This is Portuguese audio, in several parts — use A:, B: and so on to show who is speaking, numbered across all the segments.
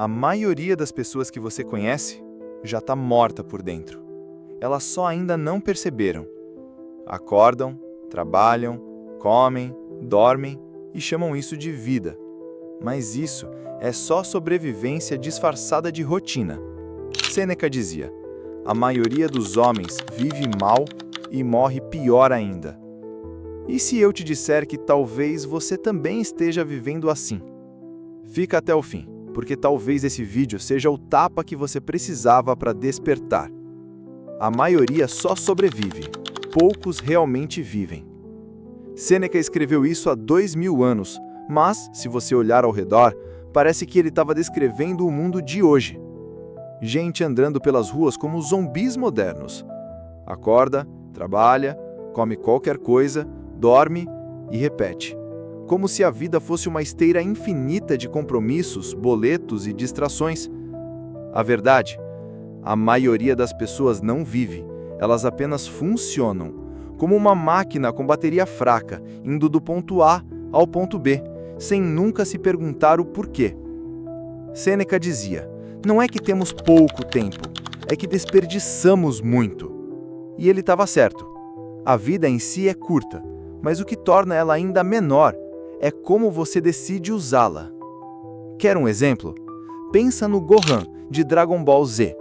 A: A maioria das pessoas que você conhece já está morta por dentro. Elas só ainda não perceberam. Acordam, trabalham, comem, dormem e chamam isso de vida. Mas isso é só sobrevivência disfarçada de rotina. Sêneca dizia: a maioria dos homens vive mal e morre pior ainda. E se eu te disser que talvez você também esteja vivendo assim? Fica até o fim, porque talvez esse vídeo seja o tapa que você precisava para despertar. A maioria só sobrevive, poucos realmente vivem. Sêneca escreveu isso há 2000 anos, mas, se você olhar ao redor, parece que ele estava descrevendo o mundo de hoje. Gente andando pelas ruas como zumbis modernos. Acorda, trabalha, come qualquer coisa, dorme e repete. Como se a vida fosse uma esteira infinita de compromissos, boletos e distrações. A verdade, a maioria das pessoas não vive, elas apenas funcionam, como uma máquina com bateria fraca, indo do ponto A ao ponto B, sem nunca se perguntar o porquê. Sêneca dizia: não é que temos pouco tempo, é que desperdiçamos muito. E ele estava certo. A vida em si é curta, mas o que torna ela ainda menor é como você decide usá-la. Quer um exemplo? Pensa no Gohan, de Dragon Ball Z.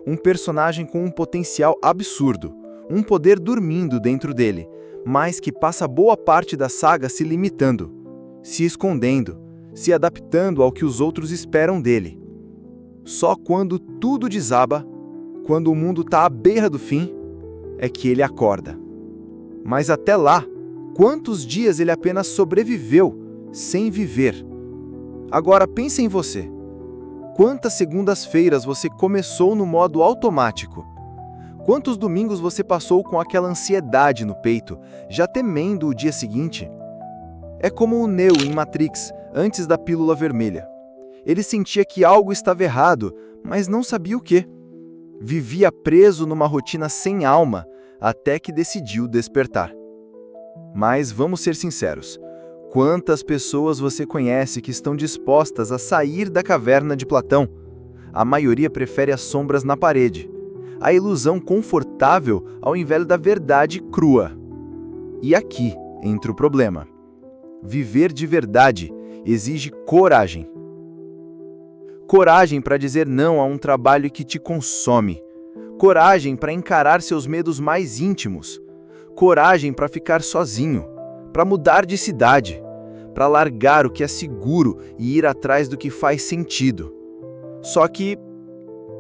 A: Um personagem com um potencial absurdo, um poder dormindo dentro dele, mas que passa boa parte da saga se limitando, se escondendo, se adaptando ao que os outros esperam dele. Só quando tudo desaba, quando o mundo está à beira do fim, é que ele acorda. Mas até lá, quantos dias ele apenas sobreviveu, sem viver? Agora pense em você. Quantas segundas-feiras você começou no modo automático? Quantos domingos você passou com aquela ansiedade no peito, já temendo o dia seguinte? É como o Neo em Matrix, antes da pílula vermelha. Ele sentia que algo estava errado, mas não sabia o quê. Vivia preso numa rotina sem alma, até que decidiu despertar. Mas vamos ser sinceros. Quantas pessoas você conhece que estão dispostas a sair da caverna de Platão? A maioria prefere as sombras na parede, a ilusão confortável ao invés da verdade crua. E aqui entra o problema. Viver de verdade exige coragem. Coragem para dizer não a um trabalho que te consome. Coragem para encarar seus medos mais íntimos. Coragem para ficar sozinho, para mudar de cidade, para largar o que é seguro e ir atrás do que faz sentido. Só que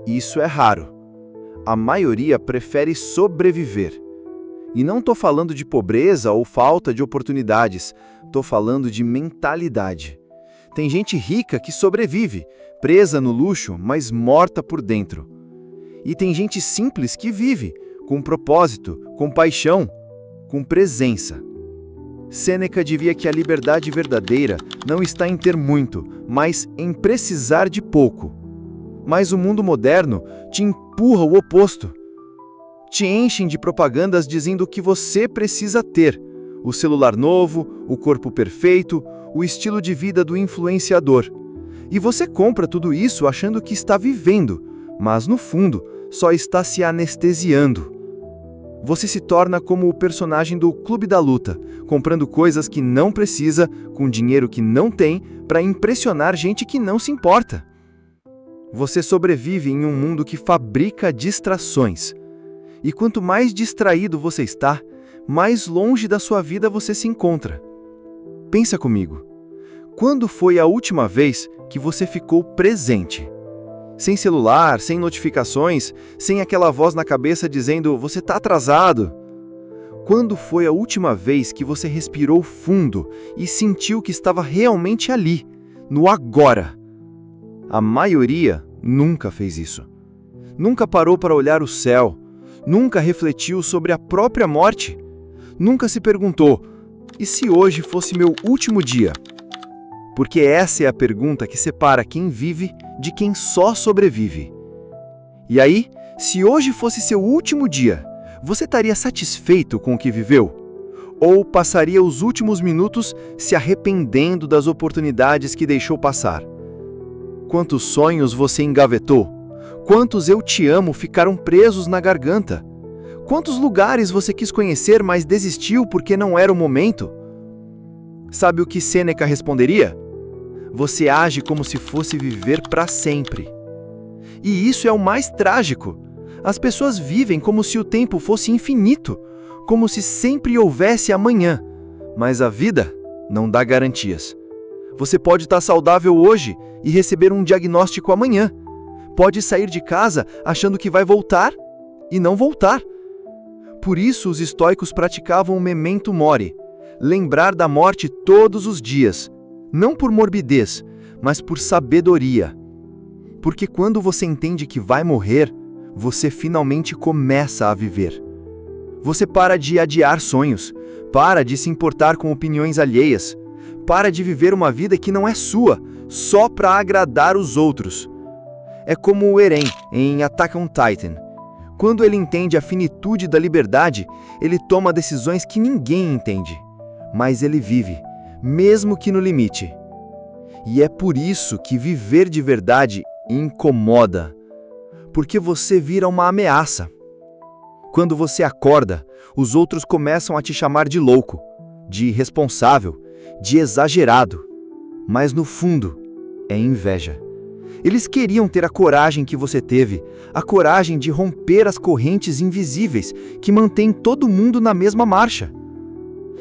A: isso é raro. A maioria prefere sobreviver. E não estou falando de pobreza ou falta de oportunidades, estou falando de mentalidade. Tem gente rica que sobrevive, presa no luxo, mas morta por dentro. E tem gente simples que vive, com propósito, com paixão, com presença. Sêneca dizia que a liberdade verdadeira não está em ter muito, mas em precisar de pouco. Mas o mundo moderno te empurra o oposto. Te enchem de propagandas dizendo o que você precisa ter: o celular novo, o corpo perfeito, o estilo de vida do influenciador. E você compra tudo isso achando que está vivendo, mas no fundo só está se anestesiando. Você se torna como o personagem do Clube da Luta, comprando coisas que não precisa, com dinheiro que não tem, para impressionar gente que não se importa. Você sobrevive em um mundo que fabrica distrações. E quanto mais distraído você está, mais longe da sua vida você se encontra. Pensa comigo. Quando foi a última vez que você ficou presente? Sem celular, sem notificações, sem aquela voz na cabeça dizendo: você está atrasado. Quando foi a última vez que você respirou fundo e sentiu que estava realmente ali, no agora? A maioria nunca fez isso. Nunca parou para olhar o céu, nunca refletiu sobre a própria morte, nunca se perguntou: e se hoje fosse meu último dia? Porque essa é a pergunta que separa quem vive de quem só sobrevive. E aí, se hoje fosse seu último dia, você estaria satisfeito com o que viveu? Ou passaria os últimos minutos se arrependendo das oportunidades que deixou passar?
B: quantos sonhos você engavetou? Quantos eu te amo ficaram presos na garganta? Quantos lugares você quis conhecer, mas desistiu porque não era o momento? Sabe o que Sêneca responderia? Você age como se fosse viver para sempre. E isso é o mais trágico. As pessoas vivem como se o tempo fosse infinito, como se sempre houvesse amanhã. Mas a vida não dá garantias. Você pode estar saudável hoje e receber um diagnóstico amanhã. Pode sair de casa achando que vai voltar e não voltar. Por isso os estoicos praticavam o memento mori, lembrar da morte todos os dias, não por morbidez, mas por sabedoria. Porque quando você entende que vai morrer, você finalmente começa a viver. Você para de adiar sonhos, para de se importar com opiniões alheias, para de viver uma vida que não é sua, só para agradar os outros. É como o Eren em Attack on Titan. Quando ele entende a finitude da liberdade, ele toma decisões que ninguém entende. Mas ele vive, mesmo que no limite. E é por isso que viver de verdade incomoda. Porque você vira uma ameaça. Quando você acorda, os outros começam a te chamar de louco, de irresponsável, de exagerado. Mas no fundo, é inveja. Eles queriam ter a coragem que você teve, a coragem de romper as correntes invisíveis que mantêm todo mundo na mesma marcha.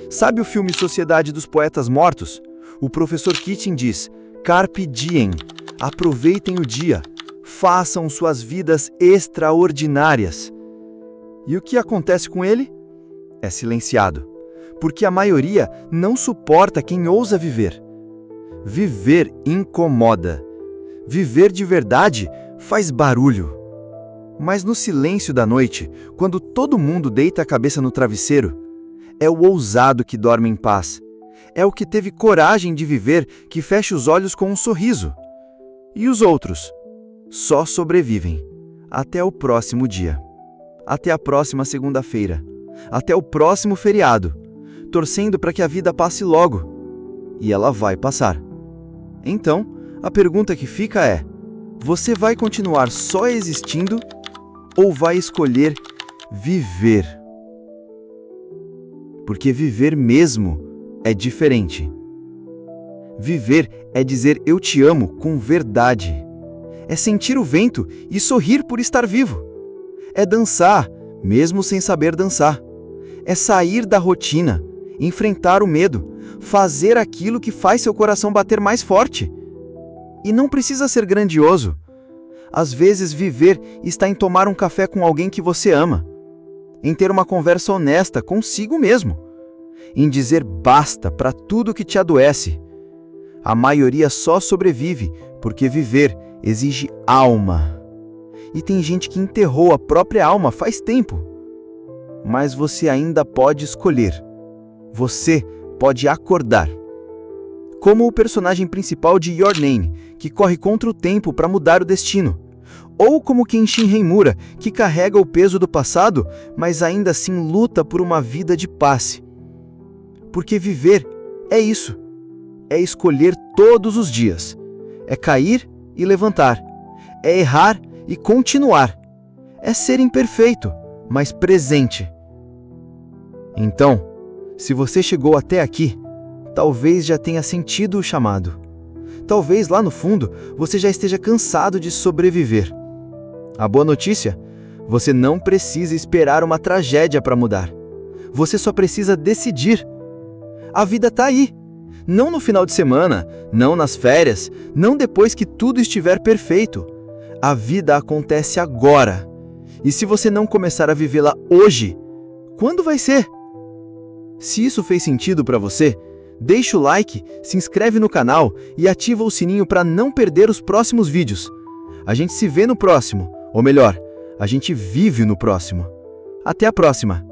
B: Sabe o filme Sociedade dos Poetas Mortos? O professor Keating diz: Carpe diem, aproveitem o dia, façam suas vidas extraordinárias. E o que acontece com ele? É silenciado, porque a maioria não suporta quem ousa viver. Viver incomoda. Viver de verdade faz barulho. Mas no silêncio da noite, quando todo mundo deita a cabeça no travesseiro, é o ousado que dorme em paz. É o que teve coragem de viver que fecha os olhos com um sorriso. E os outros? Só sobrevivem. Até o próximo dia. Até a próxima segunda-feira. Até o próximo feriado. Torcendo para que a vida passe logo. E ela vai passar. Então, a pergunta que fica é: você vai continuar só existindo ou vai escolher viver? Porque viver mesmo é diferente. Viver é dizer eu te amo com verdade. É sentir o vento e sorrir por estar vivo. É dançar, mesmo sem saber dançar. É sair da rotina, enfrentar o medo, fazer aquilo que faz seu coração bater mais forte. E não precisa ser grandioso. Às vezes, viver está em tomar um café com alguém que você ama, em ter uma conversa honesta consigo mesmo, em dizer basta para tudo que te adoece. A maioria só sobrevive porque viver exige alma. E tem gente que enterrou a própria alma faz tempo. Mas você ainda pode escolher. Você pode acordar. Como o personagem principal de Your Name, que corre contra o tempo para mudar o destino. Ou como Kenshin Himura, que carrega o peso do passado, mas ainda assim luta por uma vida de paz. Porque viver é isso. É escolher todos os dias. É cair e levantar. É errar e continuar. É ser imperfeito, mas presente. Então, se você chegou até aqui, talvez já tenha sentido o chamado. Talvez lá no fundo você já esteja cansado de sobreviver. A boa notícia? Você não precisa esperar uma tragédia para mudar. Você só precisa decidir. A vida está aí. Não no final de semana, não nas férias, não depois que tudo estiver perfeito. A vida acontece agora. E se você não começar a vivê-la hoje, quando vai ser? Se isso fez sentido para você, deixa o like, se inscreve no canal e ativa o sininho para não perder os próximos vídeos. A gente se vê no próximo, ou melhor, a gente vive no próximo. Até a próxima!